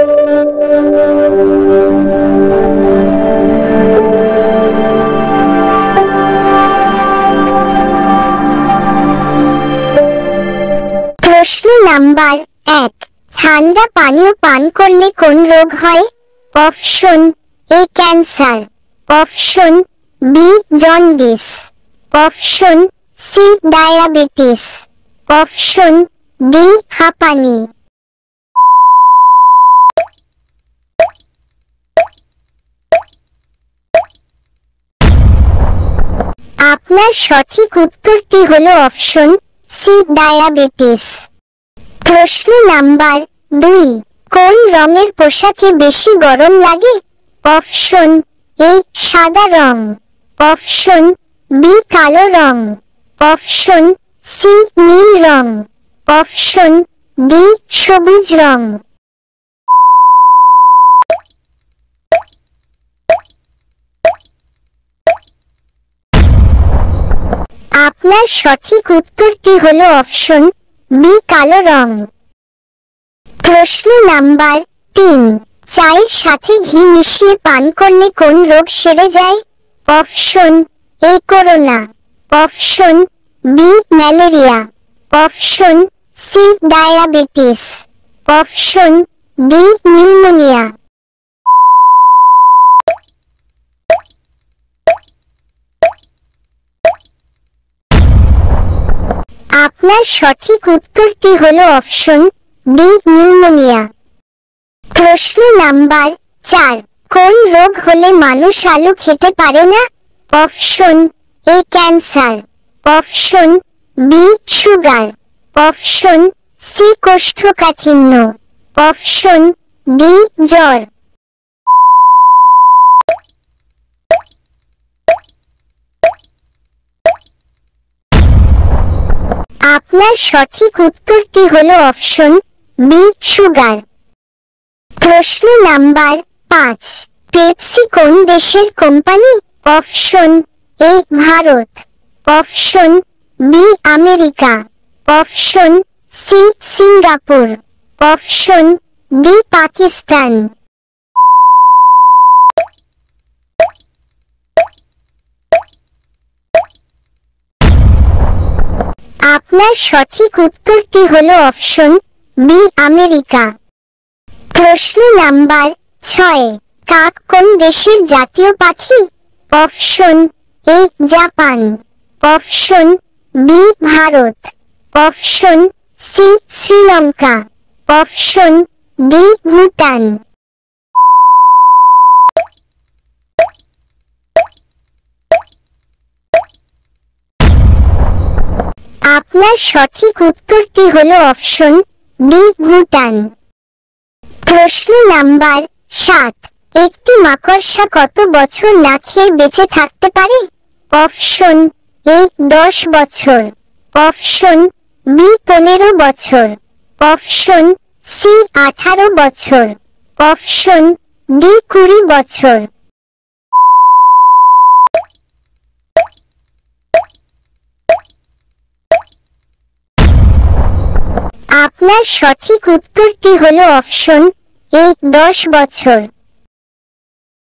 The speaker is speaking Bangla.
প্রশ্ন নাম্বার 1, ঠান্ডা পানীয় পান করলে কোন রোগ হয়? Option A cancer, option B jaundice, option C diabetes, option D হাঁপানি। আপনার সঠিক উত্তরটি হলো অপশন সি ডায়াবেটিস। প্রশ্ন নাম্বার 2, কোন রঙের পোশাকে বেশি গরম লাগে? অপশন এ সাদা রং, অপশন বি কালো রং, অপশন সি নীল রং, অপশন ডি সবুজ রং। আপনার সঠিক উত্তরটি হলো অপশন বি কালো রং। প্রশ্ন নাম্বার 3, চায়ের সাথে ঘি মিশিয়ে পান করলে কোন রোগ সেরে যায়? Option A corona, option B malaria, option C diabetes, option D pneumonia. আপনার সঠিক উত্তরটি হলো অপশন ডি নিউমোনিয়া। প্রশ্ন নাম্বার 4, কোন রোগ হলে মানুষ আলু খেতে পারে না? Option A cancer, option B sugar, option C কোষ্ঠকাঠিন্য, অপশন ডি জ্বর। আপনার সঠিক উত্তরটি হলো অপশন বি সুগার। প্রশ্ন নাম্বার 5, পেপসি কোন দেশের company? Option A Bharat, option B America, option C Singapore, option D Pakistan. আপনার সঠিক উত্তরটি হলো অপশন বি আমেরিকা। প্রশ্ন নাম্বার 6, কাক কোন দেশের জাতীয় পাখি? Option A Japan, option B Bharat, option C Sri Lanka, option D Bhutan. আপনার সঠিক উত্তরটি হলো অপশন ডি ভুটান। প্রশ্ন নাম্বার 7, একটি মাকড়সা কত বছর না খেয়ে বেঁচে থাকতে পারে? অপশন এ 10 বছর, অপশন বি 15 বছর, অপশন সি 18 বছর, অপশন ডি 20 বছর। আপনার সঠিক উত্তরটি হলো অপশন এ 10 বছর।